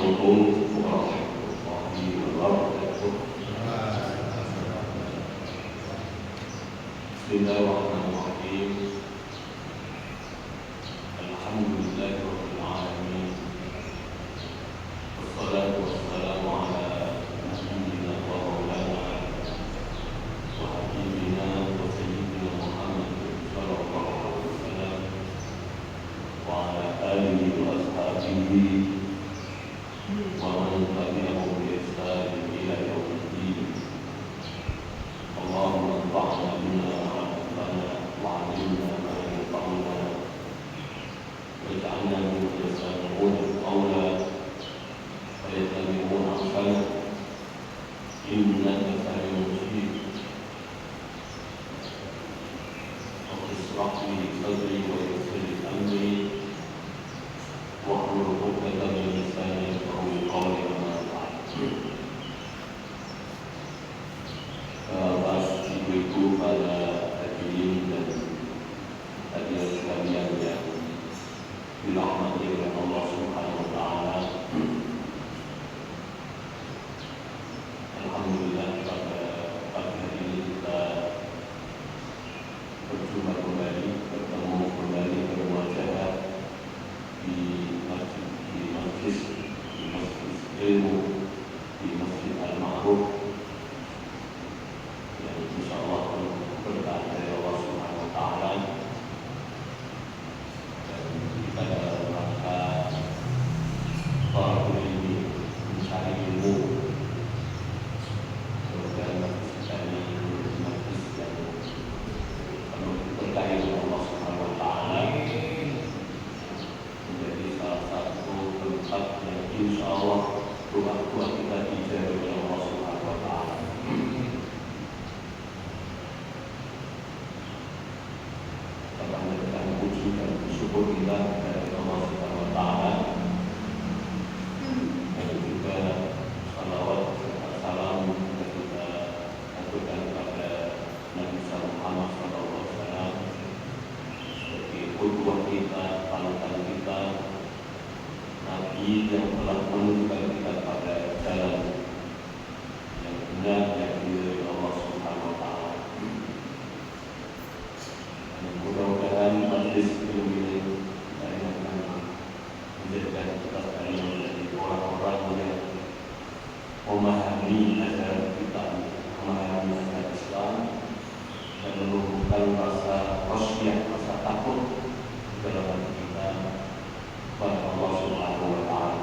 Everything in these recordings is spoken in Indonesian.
Assalamualaikum warahmatullahi wabarakatuh. Bismillahirrahmanirrahim. Alhamdulillahirabbil alamin. Wassalatu wassalamu ala nabiyyina wa maulana wa habibina wa sayyidina Muhammad sallallahu alaihi wasallam wa ala alihi wa ashabihi ومن تبعهم بإحسان إلى يوم الدين. اللهم انفعنا بما علمتنا وعلمنا ما ينفعنا واجعلنا ممن يستمعون القول فيتبعون أحسنه إنك سميع مجيب. رب اشرح لي صدري ويسر لي أمري واحلل عقدة من لساني يفقهوا قولي. أما بعد. Bapak, Ibu-ibu, para hadirin dan hadirat sekalian yang dirahmati oleh Allah Subhanahu wa taala. Alhamdulillah, pada pagi hari ini kita berjumpa kembali, bertemu kembali bermuajah di masjid ilmu, di Masjid Al-Ma'ruf yang insyaallah berkah dari Allah Subhanahu wa taala. Dan kita dalam rangka thalabul ilmi, mencari ilmu. Semoga kita ini majlis yang penuh berkah dari Allah Subhanahu wa taala, menjadi salah satu tempat yang insyaallah doa-doa kita dijawab oleh Allah Subhanahu wa taala. Kita panjatkan puji dan syukur kita kepada Allah Subhanahu wa taala, dan juga salawat serta salam kita aturkan kepada Nabi Muhammad SAW sebagai qudwah kita, panutan kita, Nabi yang telah menunjukkan kita pada jalan yang benar yang diridhoi Allah Subhanahu wa taala. Dan mudah-mudahan majlis ilmu ini akan menjadikan kita sekalian menjadi orang-orang yang memahami ajaran kita, memahami ajaran Islam, dan menumbuhkan rasa khasyah, rasa takut dalam hati kita kepada Allah Subhanahu wa taala.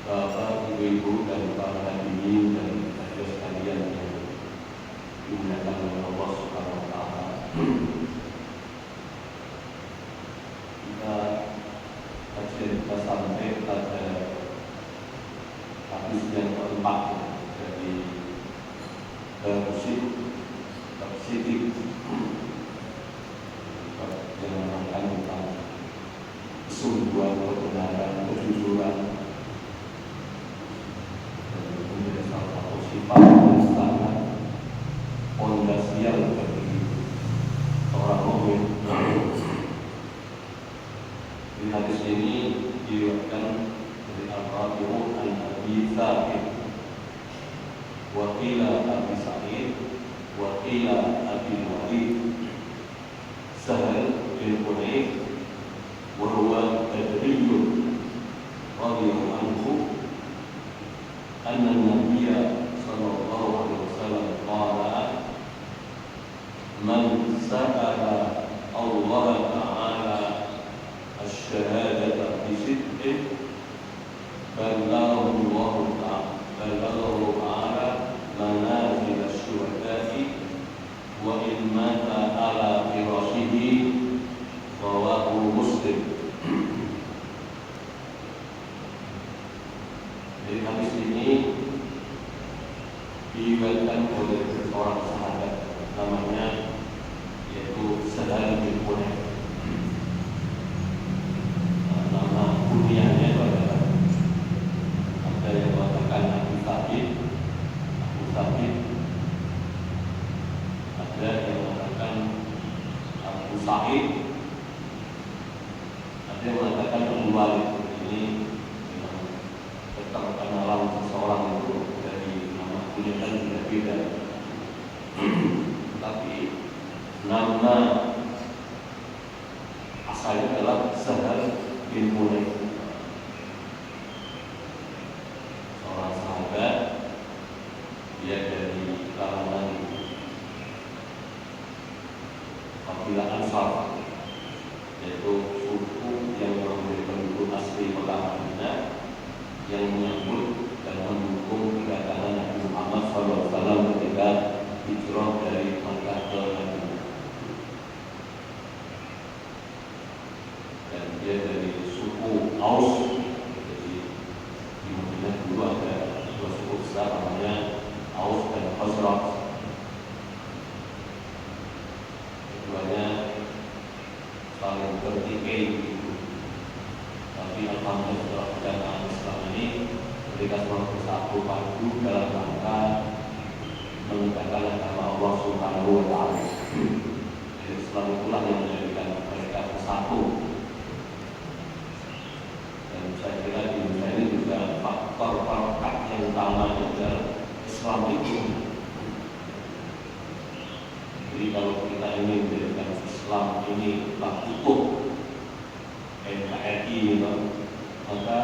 Bapak, Ibu-ibu dan para hadirin dan hadirat sekalian yang dimuliakan oleh Allah Subhanahu wa taala. Kita sampai pada hadis yang keempat dari Siddiq yang menerangkan tentang kesungguhan, kebenaran, kejujuran, dan menjadi salah satu sifat yang sangat fondasial bagi seorang mukmin. Di hadis ini diriwayatkan dari Al-Rabi'u Al-Abi Tsabit, wa qila Abi Sa'id, wa qila Abi Walid, Sahal bin Hunayf, wa huwa Badriyyun radhiyallahu anhu, anna an-nabiyya sallallahu alaihi wasallam qala man sa'ala Allah ta'ala asy-syahadata bi sidqin balaghahu Allah ta'ala manazil asy-syuhada'i wa in mata ala firashihi, rawahu Muslim. Dari hadis ini diriwayatkan oleh seorang sahabat namanya yaitu Sahal bin Hunayf. Nama kunyahnya itu adalah, ada yang mengatakan Abu Sabit, ada yang mengatakan Abu Sa'id, ada Dia mengatakan kedua ini keterkenalan seseorang itu dari nama punya kan beda-beda. Tapi nama asalnya adalah Sahal bin Hunayf, seorang sahabat. Dia dari kalangan kabilah Ansar, yaitu suku yang menjadi penduduk asli kota Madinah yang menyambut dan mendukung kedatangan Nabi Muhammad SAW ketika hijrah dari Makkah ke Madinah. Dan dia dari suku Aus. Jadi di Madinah dulu ada dua suku besar namanya Aus dan Khazraj. Keduanya saling bertikai begitu. Tapi alhamdulillah setelah kedatangan Islam ini mereka semua bersatu padu dalam rangka menegakkan agama Allah Subhanahu wa Ta'ala. Jadi Islam itulah yang menjadikan mereka bersatu. Dan saya kira di Indonesia ini juga faktor perekat yang utama adalah Islam itu. Jadi kalau kita ingin menjadikan Islam ini tak utuh NKRI gitu, maka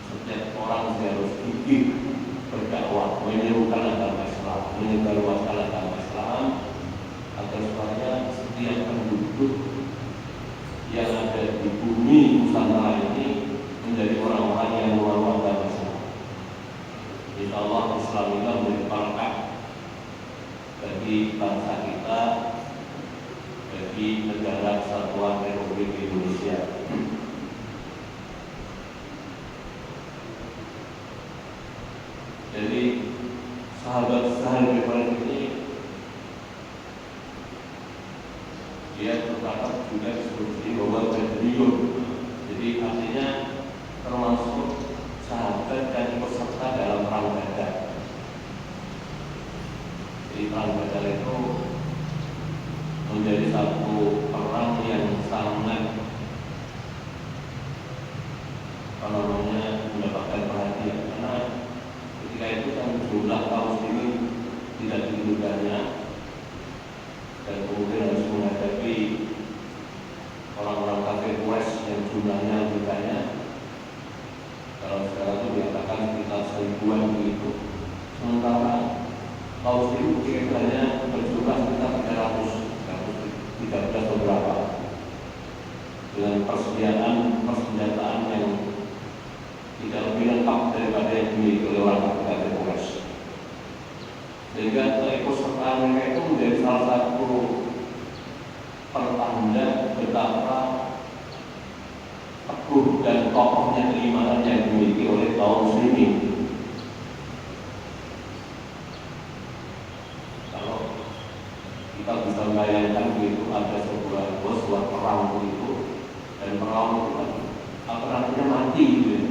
setiap orang harus gigih berdakwah, menyerukan agama Islam, menyebarluaskan agama Islam, agar supaya setiap penduduk yang ada di bumi Nusantara ini menjadi orang-orang yang mengeluarkan agama Islam. Insya Allah Islam itu menjadi perekat bagi bangsa kita, bagi negara Kesatuan Republik Indonesia. Jadi sahabat Sahal bin Hunayf ini dia terdapat juga disebut bahwa Badriyun. Jadi artinya termasuk sahabat dan ikut serta dalam perang Badar. Jadi perang Badar itu menjadi satu perang yang sangat mendapatkan perhatian, karena ketika itu kan jumlah kaum muslimin tidak digudanya, dan kemudian harus menghadapi orang-orang kafir Quraisy yang jumlahnya lebih banyak. Kalau sekarang itu dikatakan sekitar 1000-an begitu. Sementara kaum muslimin ketika itu hanya berjumlah sekitar 13 beberapa, dengan persediaan persenjataan yang tidak lebih lengkap daripada yang dimiliki oleh orang kafir Quraisy. Sehingga keikutsertaan mereka itu menjadi salah satu pertanda betapa teguh dan kokohnya keimanan yang dimiliki oleh kaum muslimin. Kalau kita bisa membayangkan begitu, ada sebuah perang begitu, dan perang itu kan apa mati gitu ya.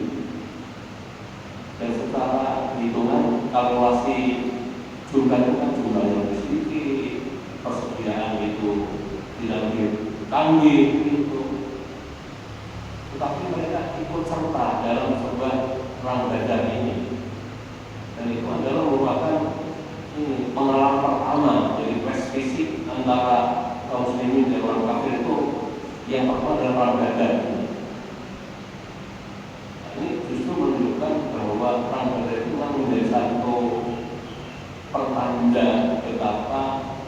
Dan secara hitungan kalkulasi jumlahnya kan jumlah yang sedikit, persediaan itu tidak lebih canggih gitu. Tetapi mereka ikut serta dalam sebuah perang Badar ini, dan itu adalah merupakan pengalaman pertama dari tes fisik antara kaum muslimin dan orang kafir itu yang pertama adalah perang Badar. Ini justru menunjukkan bahwa perang Badar itu menjadi satu pertanda betapa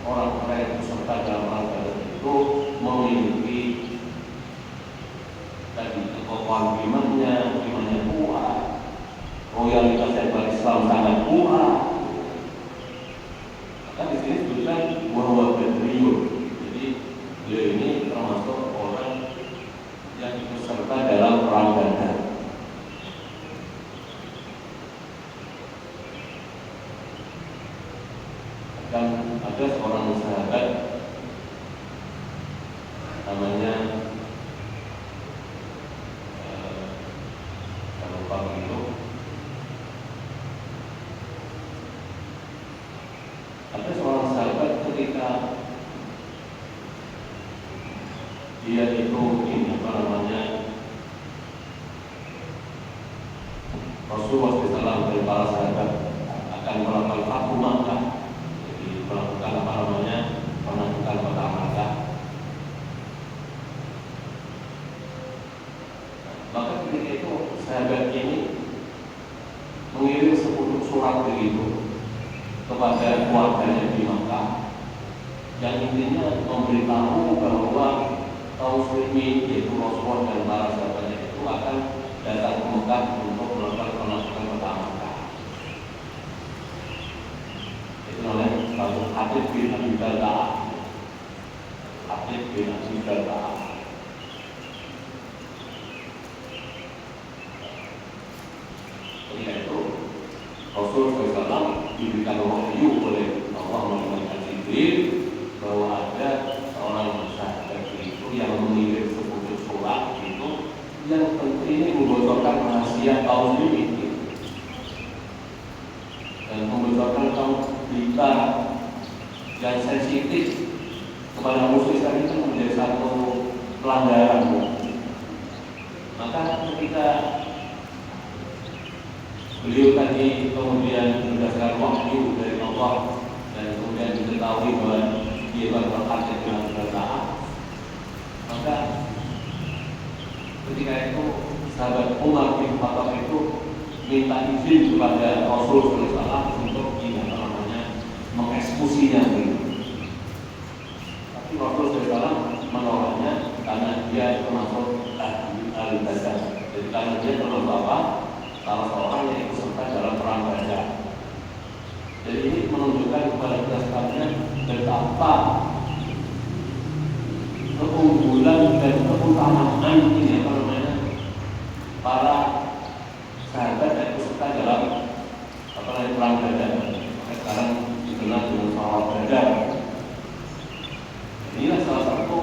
orang-orang yang peserta dalam perang Badar itu memiliki tadi kekokohan imannya kuat, loyalitas yang Islam sangat kuat. Maka di sini disebutkan bahwa Badriyun. Jadi beliau ini termasuk orang yang ikut serta dalam perang Badar. Dan ada seorang sahabat namanya saya lupa begitu. Ada seorang sahabat ketika dia itu Rasulullah SAW dan para sahabat akan melakukan Fathu Makkah, jadi melakukan penaklukan kota Makkah. Maka ketika itu sahabat ini mengirim 10 surat begitu kepada keluarganya di Makkah, yang intinya memberitahu bahwa kaum muslimin yaitu Rasulullah dan para sahabatnya itu akan datang ke Mekah untuk melakukan penaklukan kota Makkah. Itu oleh Hatib bin Abi Balta'ah. Hatib bin Abi Balta'ah. Ketika itu Rasulullah SAW diberikan wahyu oleh Allah melalui Jibril bahwa ada seorang sahabat itu yang mengirim 10 surat itu yang tentu ini membocorkan rahasia kaum muslimin dan membocorkan kaum berita yang sensitif kepada muslim itu menjadi satu pelanggaran. Maka ketika beliau tadi kemudian berdasarkan wahyu dari Allah dan kemudian diketahui bahwa dia berkata dengan bertaat, maka ketika itu sahabat Umar bin Khattab itu minta izin kepada Rasulullah SAW untuk mengeksekusinya. Tapi Rasulullah SAW menolaknya karena dia termasuk al-Badar. Jadi karena dia terbawa salah seorang yang ikut serta dalam perang Badar. Jadi ini menunjukkan kepada kita sekalian betapa keunggulan dan keutamaan ini para sahabat yang ikut serta dalam perang Badar. Sekarang dikenal dengan Perang Badar. Inilah salah satu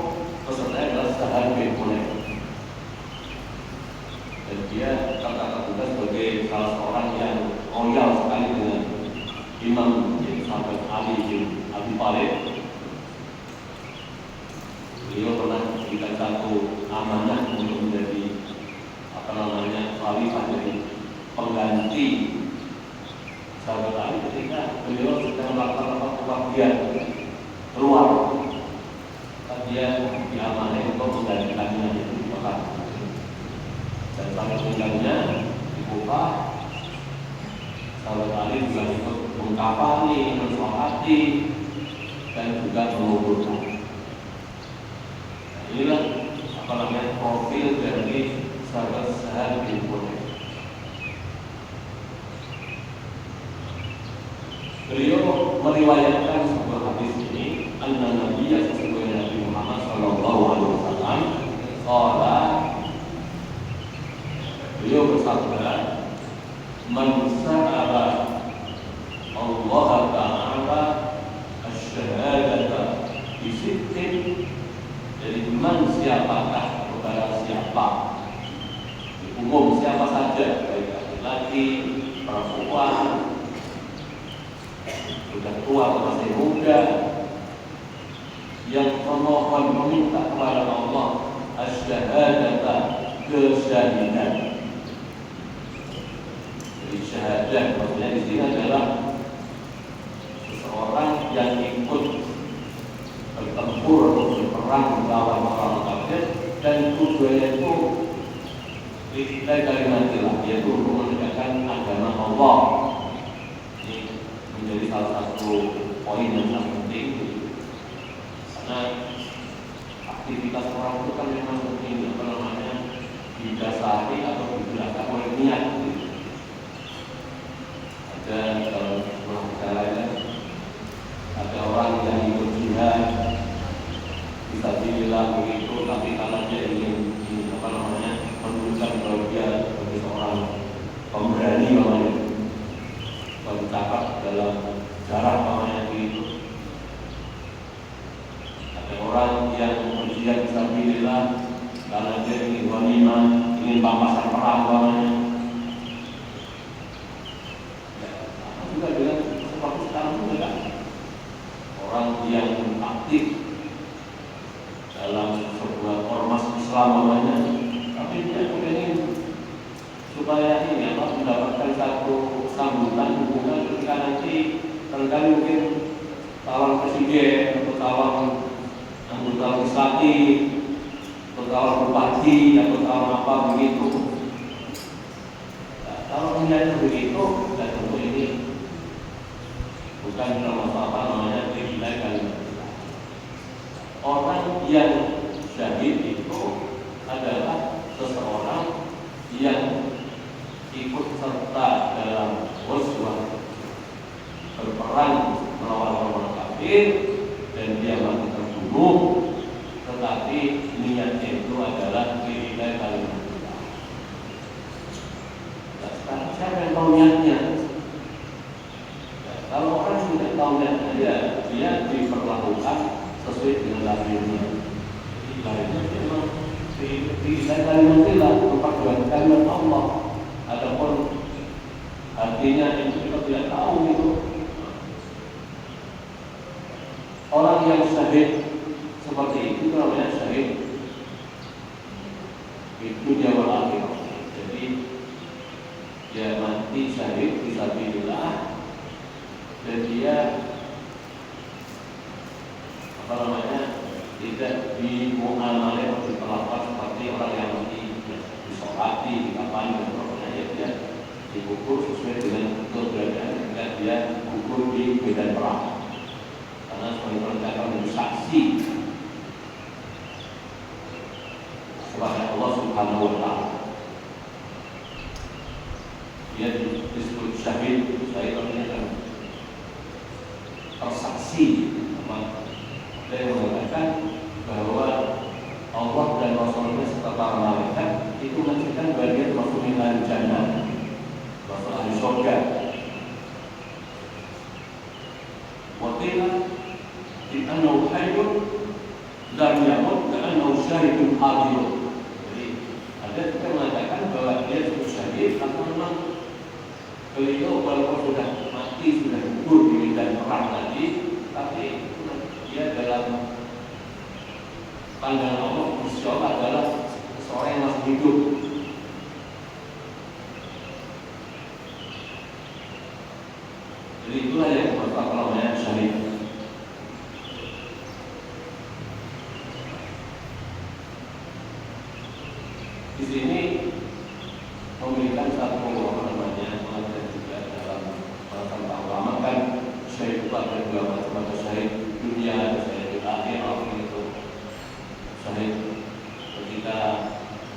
peserta adalah Sahal bin Hunayf. Dan dia tercatat juga sebagai salah seorang yang loyal sekali dengan Imam sahabat Ali bin Abi Thalib. Beliau pernah diberikan satu amanah untuk menjadi khalifah dari pengganti sahabat Ali ketika beliau sedang melakukan pengabdian keluar. Dia diamanai untuk menggantikannya itu di Mekah. Dan sampai meninggalnya di Kufah, sahabat Ali juga ikut mengkafani, mensolati, dan juga menguburkan. Nah, inilah profil dari sahabat Sahal bin Hunayf. Beliau meriwayatkan sebuah hadis ini, anna Nabiya sesungguhnya Nabi Muhammad sallallahu alaihi wasallam qala, beliau bersabda, man sa'ala Allah Ta'ala asy-syahadata bi sittin. Jadi man siapakah, kepada siapa, umum siapa saja, baik laki-laki, perempuan, sudah tua atau masih muda, yang memohon meminta kepada Allah asy-syahadata, kesyahidan. Jadi syahadat maksudnya di sini adalah seseorang yang ikut bertempur atau berperang melawan orang kafir dan tujuannya itu lillahi kalimatillah, yaitu untuk menegakkan agama Allah. Ini menjadi salah satu poin yang sangat penting, karena aktivitas orang itu kan memang penting, didasari atau digerakkan oleh niat. Ada dalam sebuah bicaranya, ada orang yang ikut jihad bisa dibilang begitu, tapi karena dia ingin menunjukkan bahwa dia sebagai seorang pemberani namanya, bercakap dalam sejarah namanya begitu. Ada orang yang berjihad bisa dibilang karena dia ingin ghanimah, ingin pampasan perang namanya. Juga bilang seperti sekarang juga orang yang aktif dalam sebuah ormas Islam namanya, tapi dia ingin supaya ini apa mendapatkan satu sambutan hubungan ketika nanti barangkali mungkin calon presiden atau calon anggota legislatif atau calon bupati atau calon apa begitu. Nah, kalau menjadi begitu, dan tentu ini bukan apa namanya privilege. Orang yang syahid itu adalah seseorang yang ikut serta dalam ghazwah, berperang melawan orang kafir dan dia mati terbunuh, tetapi niatnya itu adalah lillahi kalimatullah. Nah, sekarang siapa yang tahu niatnya? Nah, kalau orang tidak tahu niatnya, dia diperlakukan sesuai dengan lahirnya. Jadi lahirnya memang lillahi kalimatullah, memperjuangkan kalimat Allah. Adapun artinya itu kita tidak tahu itu. Orang yang syahid seperti itu namanya syahid itu dia walaupun. Jadi dia mati syahid fisabilillah dan dia apa namanya tidak dimuamalah atau diperlakukan seperti orang yang mati disolati, dikafani dan sebagainya. Ya dia dikubur sesuai dengan keberadaan ketika dia gugur di medan perang. Karena sebagai perkataan menjadi saksi kepada Allah Subhanahu wa Ta'ala. Dia disebut syahid, syahid artinya kan tersaksi. Dia mengatakan bahwa Allah dan Rasulnya serta para malaikat itu menunjukkan bagian Rasulullah jannah, Rasulullah surga. Wakil Annahu hayyun lam yamut ka'annahu syahidun hadir. Jadi ada juga mengatakan bahwa dia disebut syahid karena memang beliau walaupun sudah mati, sudah gugur di medan perang tadi, tapi dia dalam pandangan Allah insya adalah seorang yang masih hidup. Jadi itulah yang dimaksud namanya syahid. Di sini memberikan satu namanya pengajaran juga dalam bahasa ulama kan syahid itu ada dua macam, ada syahid dunia, ada syahid akhirah begitu. Syahid ketika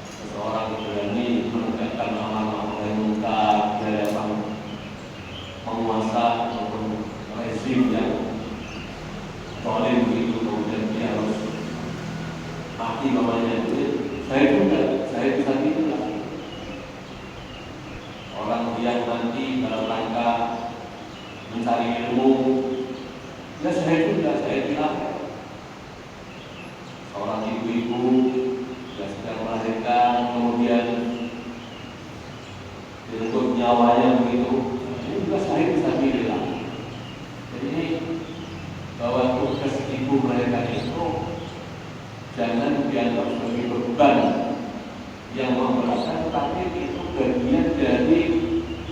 seseorang berani menegakkan amanah dan muka dari sang penguasa ataupun rezim yang zalim begitu, kemudian dia harus mati namanya itu. Saya juga, saya bisa itulah orang yang nanti dalam rangka mencari ilmu, ya saya juga, saya bilang seorang ibu-ibu yang sedang melahirkan kemudian direnggut nyawanya begitu, ini juga saya bisa bilang. Jadi ini bahwa tugas ibu melahirkan itu jangan dianggap sebagai beban yang memberatkan, tapi itu bagian dari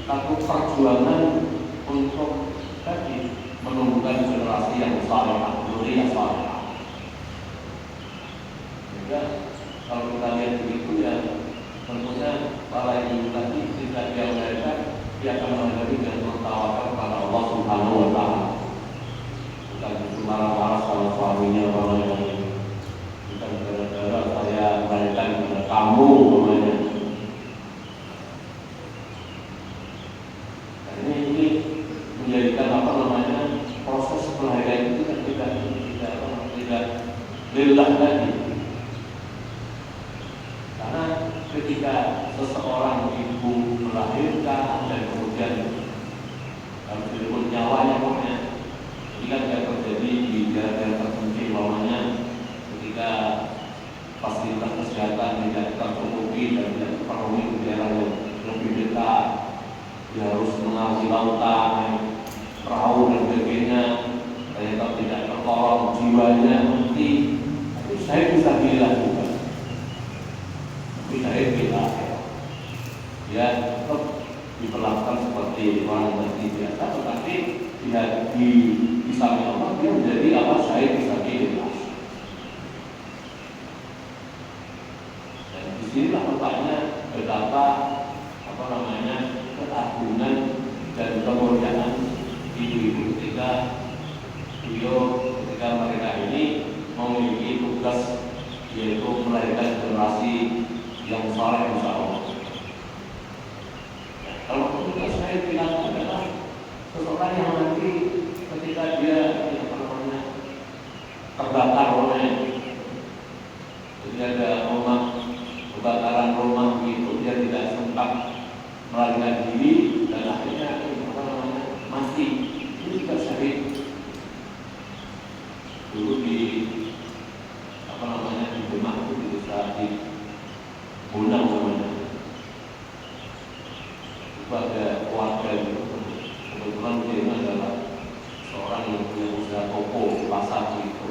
satu perjuangan untuk tadi menumbuhkan generasi yang saleh, yang saleh. Sehingga kalau kita lihat begitu ya, tentunya para ibu tadi tidak dia melahirkan, dia akan menghadapi dan bertawakal kepada Allah Subhanahu wa Ta'ala. Bukan marah-marah sama suaminya namanya. Gara-gara saya melahirkan kepada kamu namanya. Nah, ini menjadikan apa namanya proses kelahiran itu kan tidak lillah tadi. Karena ketika seseorang ibu melahirkan dan kemudian harus direnggut nyawanya pokoknya, ini kan tidak terjadi di daerah terpencil namanya. Ketika fasilitas kesehatan tidak tercukupi dan tidak terpenuhi di daerah yang lebih dekat, dia harus mengawasi lautan, perahu dan sebagainya, ternyata tidak tertolong jiwanya mati. Tapi saya bisa bilang juga, tapi saya bilang ya seperti orang mati biasa, tetapi di sisi Allah dia menjadi apa? Syahid fisabilillah. Dan disinilah letaknya betapa keagungan dan kemuliaan ibu-ibu ketika mereka ini memiliki tugas yaitu melahirkan generasi yang saleh insya Allah. Kalau tugas saya bilang adalah seseorang yang nanti ketika dia terbakar oleh ketika ada kebakaran rumah itu, dia tidak sempat melarikan diri dan akhirnya mati. Ini juga syahid. Dulu di Demak itu di desa di Bonang namanya. Itu ada keluarga itu. Kebetulan dia ini adalah seorang yang punya usaha toko di pasar itu.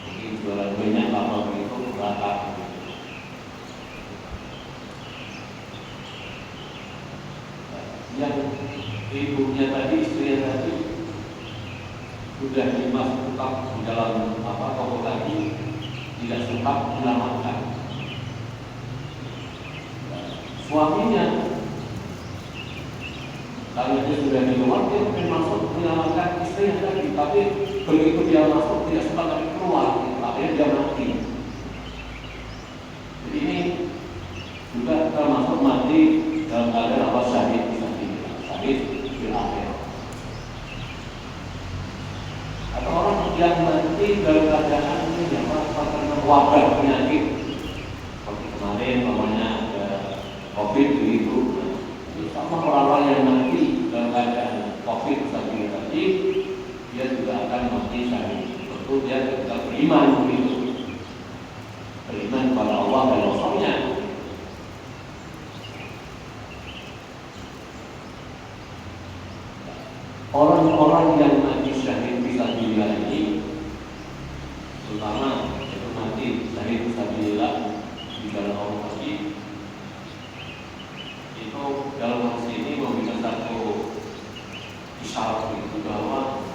Mungkin jualan banyak lama begitu berakar. Yang ibunya tadi, istrinya tadi sudah dimasukkan di dalam toko tadi, tidak sempat menyelamatkan. Suaminya karena dia sudah di luar, dia ingin masuk menyelamatkan istrinya tadi, tapi begitu dia masuk tidak sempat lagi keluar, akhirnya dia mati. Jadi ini juga termasuk mati dalam keadaan syahid di akhir. Atau orang yang mati dalam keadaan ini karena wabah penyakit seperti kemarin namanya ada COVID begitu. Sama orang-orang yang mati dalam keadaan COVID tadi, dia juga akan mati syahid. Tentu dia tetap beriman begitu, beriman kepada Allah dan Rasulnya. Orang-orang yang mati syahid fisabilillah ini, terutama itu mati syahid fisabilillah di dalam Allah tadi, itu dalam hadis ini memberikan satu isyarat itu bahwa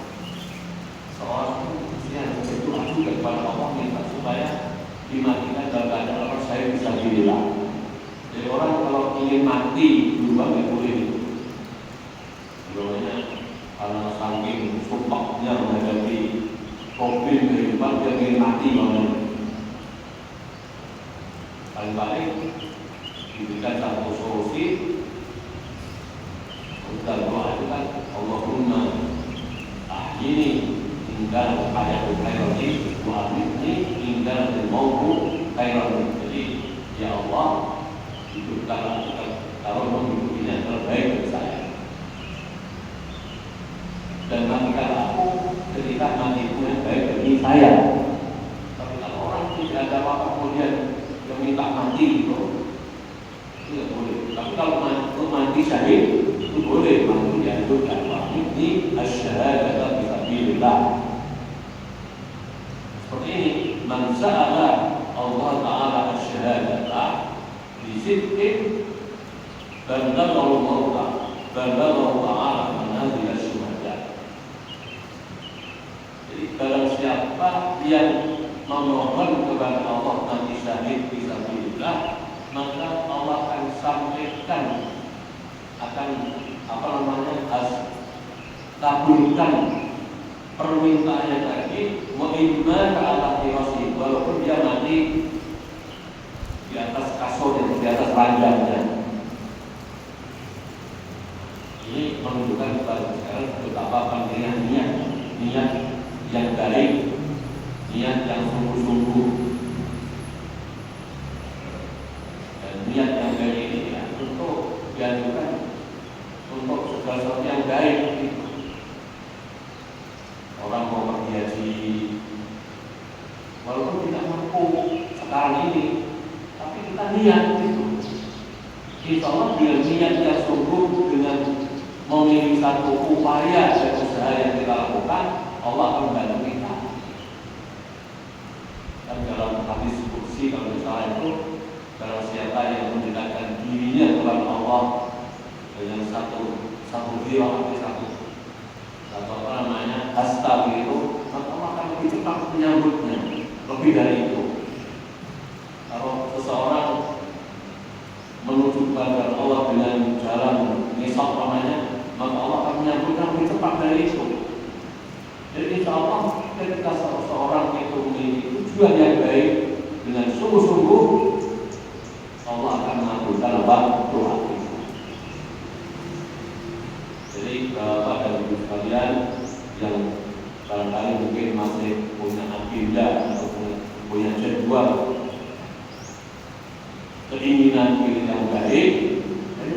seorang yang berdoa juga kepada Allah minta supaya dimatikan dalam keadaan orang syahid fisabilillah. Jadi orang kalau ingin mati duluan nggak boleh. Karena saking sumpahnya menghadapi COVID kehidupan, dia ingin mati banget. Paling-paling diberikan satu solusi. Untuk doa itu kan Allahumma ahyini hingga hayatu khairati wa amitni hingga mautu khairati. Jadi ya Allah, hidupkanlah kalau hidup ini yang terbaik bagi saya. Dan matikan aku ketika matiku yang baik bagi saya. Tapi kalau orang tidak ada apa-apa kemudian yang minta mati itu tidak boleh. Tapi kalau mati syahid itu boleh, mati dianjurkan. Ini asyhadatu fisabilillah. Seperti ini, man sa'ala Allah Ta'ala asyhadata bi sidqin balaghahu mauta balaghahu ta'ala manazil asyhada. Barang siapa yang memohon kepada Allah mati syahid fisabilillah, maka Allah akan sampaikan, akan kabulkan permintaannya tadi, mu'imman ala firasih, walaupun dia mati di atas kasurnya, di atas ranjangnya. Ini menunjukkan kepada sekarang betapa pentingnya niat yang baik, niat yang sungguh-sungguh. Dan niat yang baik ini ya, untuk dianjurkan untuk segala sesuatu yang baik. Orang mau pergi haji, walaupun tidak mampu sekarang ini, tapi kita niat itu. Insya Allah dengan niat yang sungguh, dengan memiliki satu upaya dan usaha yang kita lakukan, Allah akan membantu kita. Dan dalam hadis kursi kalau misalnya itu, kalau siapa yang mendekatkan dirinya kepada Allah dengan satu zirah satu apa namanya hasta begitu, maka Allah akan lebih cepat menyambutnya. Lebih dari itu, kalau seseorang menuju kepada Allah dengan jalan nisab namanya, maka Allah akan menyambutnya lebih cepat dari itu. Jadi insya Allah ketika seseorang itu memiliki tujuan yang baik dengan sungguh-sungguh, Allah akan mengabulkan doa itu. Jadi Bapak dan Ibu sekalian yang barangkali mungkin masih punya agenda atau punya jadwal keinginan yang baik, ini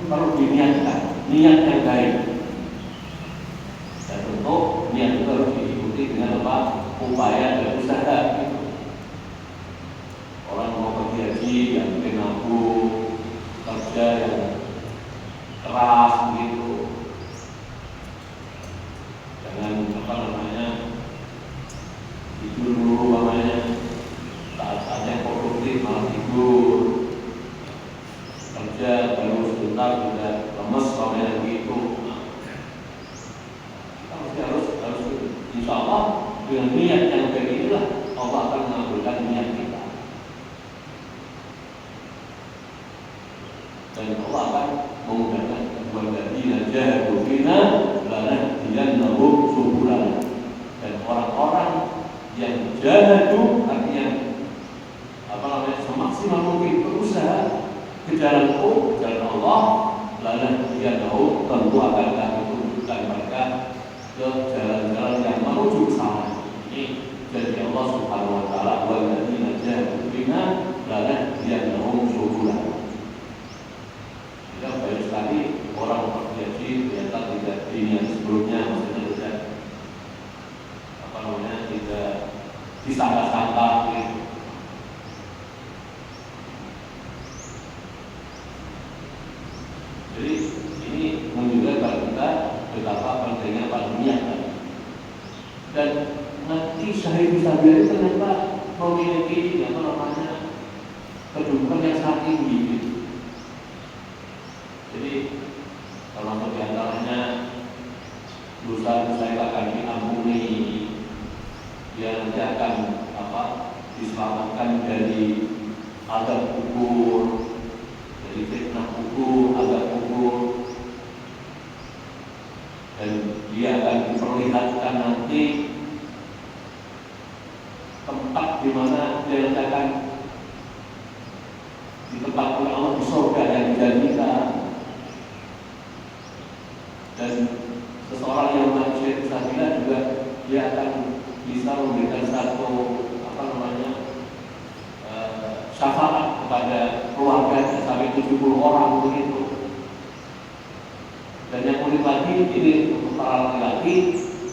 perlu diniatkan, niat yang baik. Dan tentu niat itu harus diikuti dengan apa? Upaya dan usaha gitu. Orang mau pergi haji yang mungkin nabung, kerja yang keras begitu, jangan apa namanya tidur dulu namanya, saat yang produktif malah tidur, kerja baru sebentar sudah lemes namanya begitu. Kita harus insya Allah dengan niat yang baik inilah Allah akan mengabulkan niat kita. Dan Allah akan memudahkan walladzina jahadu fina lanahdiyannahum subulana. Dan orang-orang yang jahadu artinya apa namanya semaksimal mungkin berusaha ke jalan Allah, lanahdiyannahum tentu akan kami tunjukkan mereka ke jalan-jalan yang menuju ke sana. Ini janji Allah Subhanahu wa taala, walladzina jahadu fina lanahdiyannahum subulana. Tidak banyak sekali orang pergi ternyata tidak ini sebelumnya maksudnya tidak apa namanya tidak disangka-sangka gitu. Jadi ini menunjukkan pada kita betapa pentingnya niat dan nanti syahid fisabilillah itu ternyata memiliki apa namanya kedudukan yang sangat tinggi. Jadi kalau diantaranya dosa-dosa yang akan diampuni, dia nanti akan apa diselamatkan dari azab kubur, dari fitnah kubur, azab kubur, dan dia akan diperlihatkan nanti tempat di mana dia akan ditempatkan Allah di surga yang dijanjikan. Dan seseorang yang manusia fisabilillah juga dia akan bisa memberikan satu apa namanya syafaat kepada keluarganya sampai 70 orang begitu. Dan yang unik lagi ini untuk para laki-laki,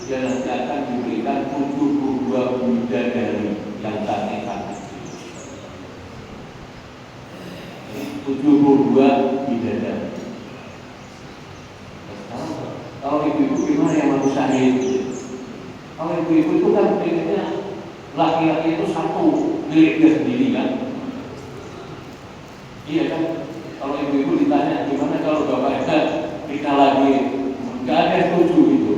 dia nanti akan diberikan 72 bidadari yang cantik-cantik. 72 bidadari. Kalau ibu-ibu gimana yang mau syahid? Kalau ibu-ibu itu kan pengennya laki-laki itu satu milik dia sendiri kan? Iya kan? Kalau ibu-ibu ditanya gimana kalau bapaknya nikah lagi, nggak ada yang setuju gitu.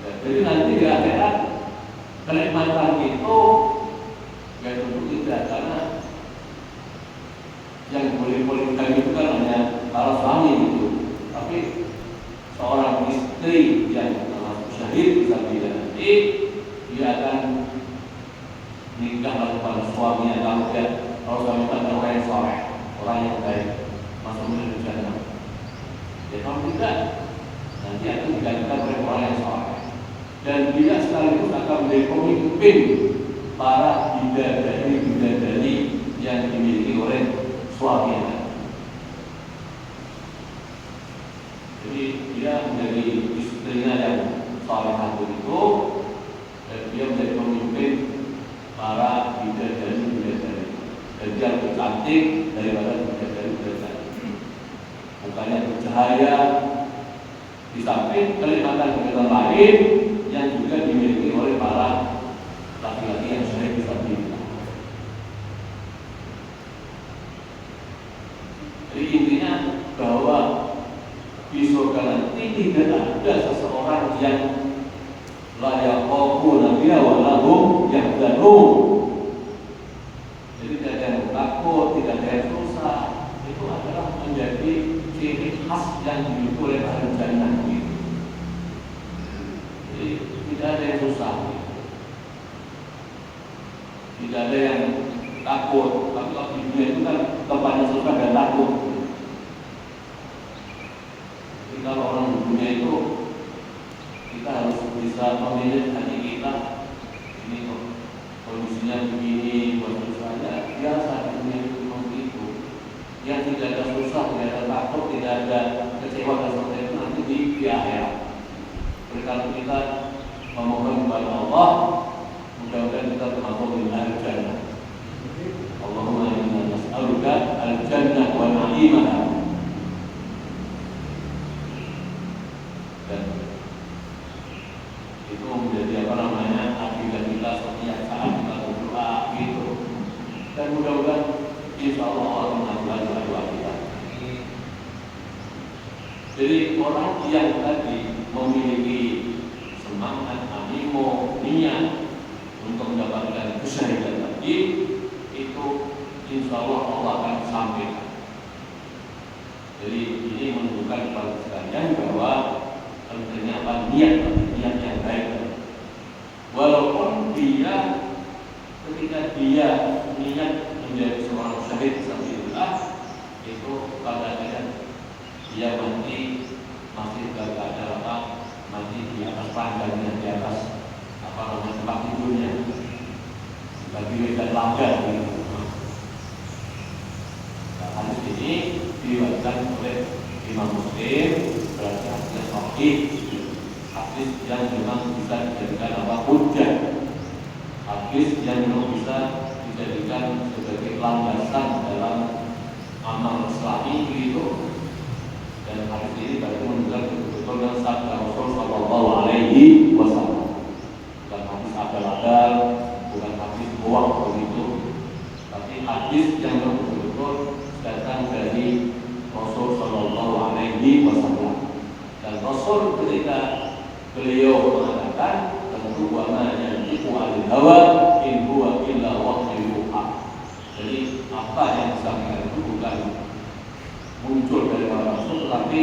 Ya, jadi nanti di akhirat kenikmatan itu ya tentu tidak, karena yang boleh itu kan hanya para suami gitu. Tapi seorang istri yang termasuk syahid fisabilillah nanti dia akan nikah lagi pada suaminya kalau suami pada orang yang soleh, orang yang baik, masuk ke jannah. Ya kalau tidak, nanti akan digantikan oleh orang yang soleh. Dan dia sekaligus akan menjadi pemimpin para bidadari yang dimiliki oleh suaminya. Jadi dia menjadi istrinya yang salehah itu, dan dia menjadi pemimpin para bidadari, dan dia lebih cantik daripada bidadari. Mukanya bercahaya, di samping kenikmatan lain yang juga dimiliki oleh para laki-laki yang syahid fisabilillah. Jadi tidak ada seseorang yang la yaqafuna biha wa lahum yahzanun. Jadi tidak ada yang takut, tidak ada yang susah. Itu adalah menjadi ciri khas yang dimiliki oleh ahli jannah. Jadi tidak ada yang susah, tidak ada yang takut. Tapi kalau di dunia itu kan tempatnya susah dan takut. Jadi kalau orang di dunia itu kita harus bisa memilih hati kita. Ini kondisinya begini, buat susahnya biasa di dunia itu seperti itu. Yang tidak ada susah, tidak ada takut, tidak ada kecewa dan seperti itu nanti di akhirat. Oleh karena kita memohon kepada Allah, mudah-mudahan kita termasuk di al-jannah. Allahumma inna nas'aluka al-jannah wa na'imaha. Dan itu menjadi akidah kita setiap saat kita berdoa gitu. Dan mudah-mudahan insya Allah Allah mengabulkan doa kita. Jadi orang yang tadi memiliki semangat, animo, niat untuk mendapatkan kesyahidan tadi, itu insya Allah Allah akan sampaikan. Jadi ini menunjukkan kepada sekalian bahwa pentingnya niat yang baik. Walaupun dia ketika dia niat menjadi seorang syahid sabilillah, itu kadang-kadang dia masih berada mati di atas pandangan, di atas tempat tidurnya, bagi medan laga gitu. Nah, hadis ini diriwayatkan oleh Imam Muslim, berarti hadisnya sahih, hadis yang memang bisa dijadikan hujjah, hadis yang memang bisa dijadikan sebagai landasan dalam amal Islami itu. Dan hadis ini berarti menunjukkan betul-betul dengan sabda Rasul Sallallahu Alaihi Wasallam. Bukan hadis abal-abal, bukan hadis bohong begitu, tapi hadis yang betul-betul datang dari Rasul Sallallahu Alaihi Wasallam. Dan Rasul ketika beliau mengatakan, tentu wa ma yantiqu 'anil hawa in huwa illa wahyu yuha. Jadi apa yang disampaikan itu bukan muncul dari Rasul, tetapi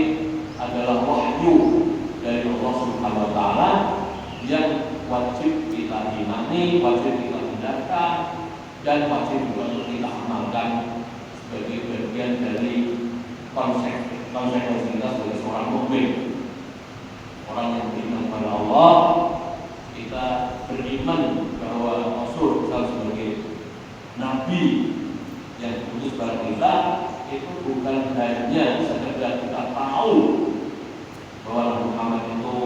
adalah wahyu dari Allah Subhanahu wa taala yang wajib kita imani, wajib kita hindarkan, dan wajib juga untuk kita amalkan sebagai bagian dari konsekuensi kita sebagai seorang mukmin. Orang yang beriman kepada Allah, kita beriman bahwa Rasul sebagai Nabi yang diutus kepada kita, itu bukan hanya sekedar kita tahu bahwa Nabi Muhammad itu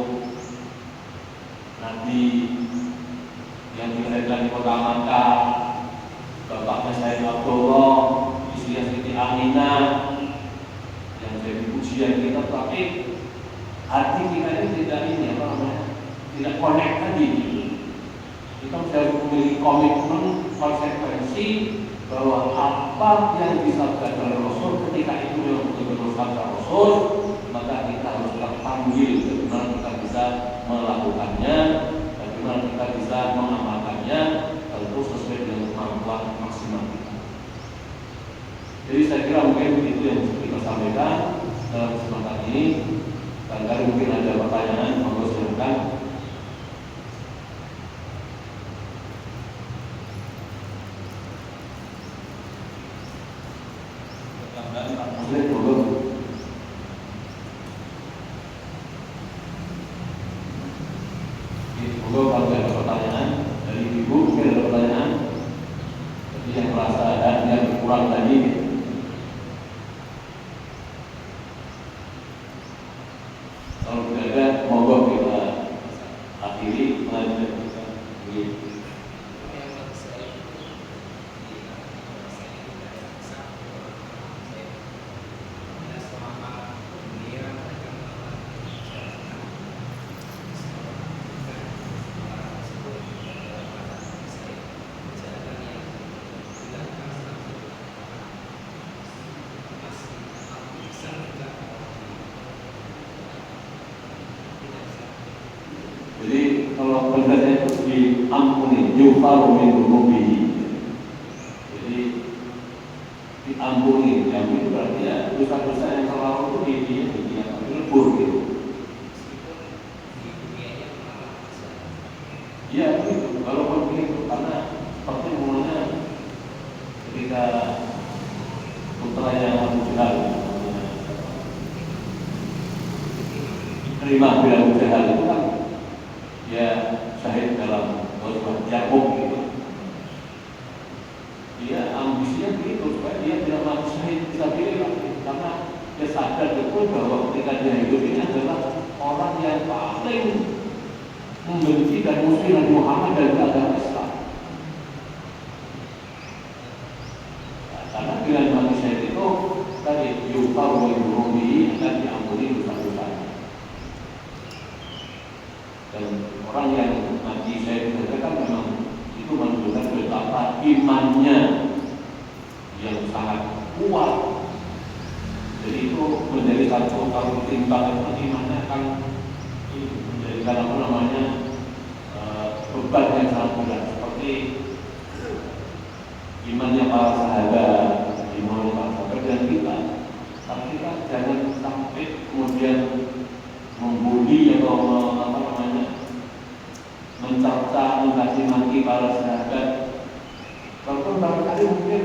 Nabi yang dilahirkan di kota Makkah, bapaknya Sayyid Abdullah, istrinya Siti Aminah, yang jadi pujian kita, tapi hati kita ini tidak connect tadi. Kita harus memiliki komitmen, konsekuensi bahwa apa yang disabdakan oleh Rasul ketika itu yang betul-betul sabda Rasul, maka kita harus terpanggil bagaimana kita bisa melakukannya, bagaimana kita bisa mengamalkannya, tentu sesuai dengan kemampuan maksimal kita. Jadi saya kira mungkin itu yang bisa kita sampaikan dalam kesempatan ini. Barangkali mungkin ada pertanyaan, monggo silakan. Kalau ada pertanyaan dari ibu, mungkin ada pertanyaan. Jadi yang merasa ada yang kurang tadi. Kalau tidak ada, monggo kita akhiri pengajian kita. kalau penjelasannya itu diampuni, yufaru min dzunubihi. Jadi diampuni, diampuni itu berarti ya dosa-dosa yang terlalu itu dilebur gitu. Iya begitu, walaupun begitu karena seperti mulanya ketika putranya Abu Jahal terima bila Abu Jahal itu kan dia syahid dalam Ghazwah Yarmuk gitu. Dia ambisinya begitu supaya dia tidak mati syahid fisabilillah karena dia sadar betul bahwa ketika dia hidup ini adalah orang yang paling membenci dan musuh Nabi Muhammad dan agama Islam. Nah, karena dengan mati syahid itu tadi yufaru min dzunubihi akan diampuni dosa-dosanya. Dan orang yang mati syahid itu kan memang itu menunjukkan betapa imannya yang sangat kuat. Jadi itu menjadi satu kalau ditimbang itu imannya akan menjadikan apa namanya beban yang sangat berat seperti imannya para sahabat, imannya para sahabat dan kita. Tapi kita jangan sampai kemudian membuli atau apa namanya mencerca, mencaci maki para sahabat. Walaupun barangkali mungkin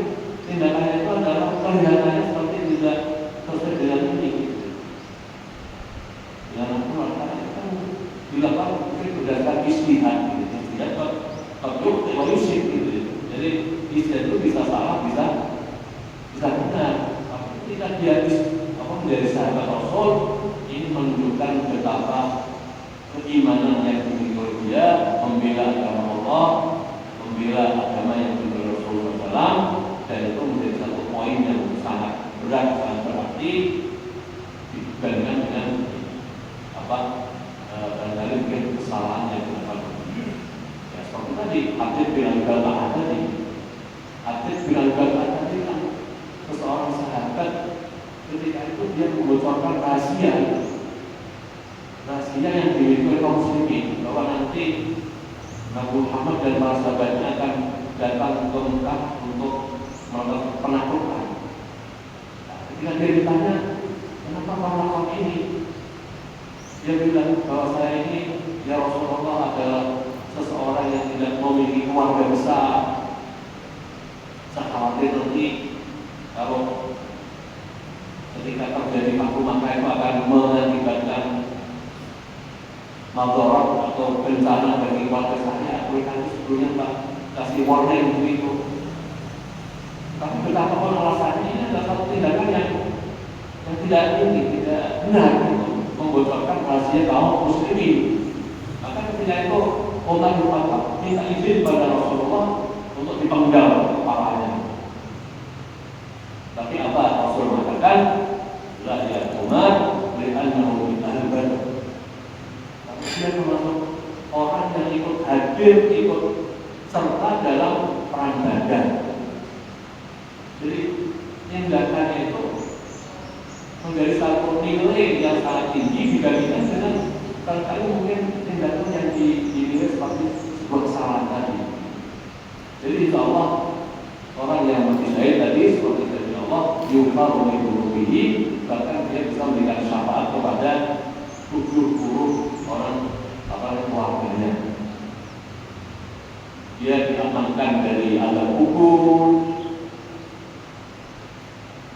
tindakannya itu adalah kelihatannya seperti tidak sesuai dengan ini. Dengan apa kan dilakukan mungkin berdasarkan istihad gitu. Istihad takut evolusi gitu. Jadi istihad itu bisa salah, bisa benar. Tapi ketika dia menjadi sahabat Rasul, ini menunjukkan betapa keimanan yang dimiliki oleh dia, membela agama Allah, membela agama yang dimiliki Rasulullah SAW, dan itu menjadi satu poin yang sangat berat, sangat berarti dibandingkan dengan barangkali mungkin kesalahan yang dilakukan. Ya seperti tadi, hadits Bilal Bal'ah tadi, hadits Bilal Bal'ah tadi kan seseorang sahabat ketika itu dia membocorkan rahasia yang dimiliki oleh kaum muslimin bahwa nanti Nabi Muhammad dan para sahabatnya akan datang ke Mekah untuk melakukan penaklukan. Nah, ketika dia ditanya, kenapa kau melakukan ini? Dia bilang bahwa saya ini ya Rasulullah adalah seseorang yang tidak memiliki keluarga besar. Saya khawatir nanti kalau ketika terjadi Fathu Makkah itu akan mengakibatkan madarat atau bencana bagi keluarga saya. Aku kan sebelumnya Pak kasih warning begitu. Tapi betapapun alasannya ini adalah satu tindakan yang tidak benar gitu, membocorkan rahasia kaum muslimin. Maka ketika itu Umar bin Khattab minta izin pada Rasulullah untuk dipenggal kepalanya. Tapi apa Rasul mengatakan? La ya Umar li'annahu min ahli Badr. Tapi dia termasuk orang yang ikut hadir, ikut serta dalam perang Badar. Jadi tindakannya itu menjadi satu nilai yang sangat tinggi dibandingkan dengan barangkali mungkin tindakan yang dinilai seperti sebuah kesalahan tadi. Jadi insya Allah orang yang mati syahid tadi seperti dari Allah yufaru min dzunubihi, bahkan dia bisa memberikan syafaat kepada 70 orang keluarganya. Dia diamankan dari azab kubur,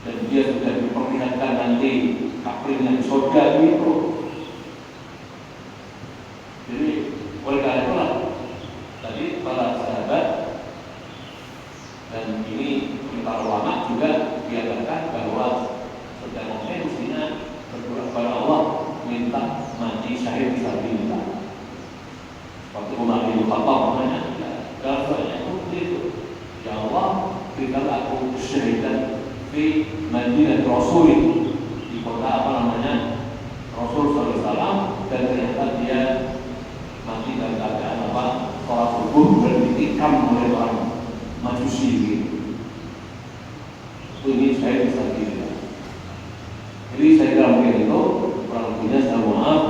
dan dia sudah diperlihatkan nanti kabarnya di surga itu. Jadi oleh karena itulah tadi para sahabat dan ini para ulama juga diajarkan bahwa setiap mukmin mestinya berdoa kepada Allah minta mati syahid fisabilillah. Waktu Umar bin Khattab namanya, doanya itu begitu. Ya Allah, berikanlah aku syahidan di Madinah Rasul, di kota apa namanya Rasul SAW, dan ternyata dia mati dalam keadaan apa sholat subuh dan ditikam oleh orang Majusi gitu. Ini saya bisa bilang. Jadi saya kira mungkin itu kurang lebihnya. Saya mohon maaf.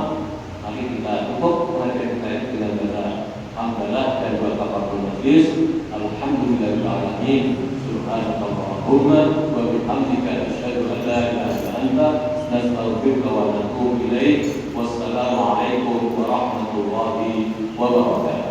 Nanti kita tutup pengajian kita dengan bahasa hadis. Alhamdulillahil alamin. Subhanakallahumma wa bihamdika asyhadu an la ilaha illa anta nastaghfiruka wa natubu ilaik. Wassalamu alaikum warahmatullahi wabarakatuh.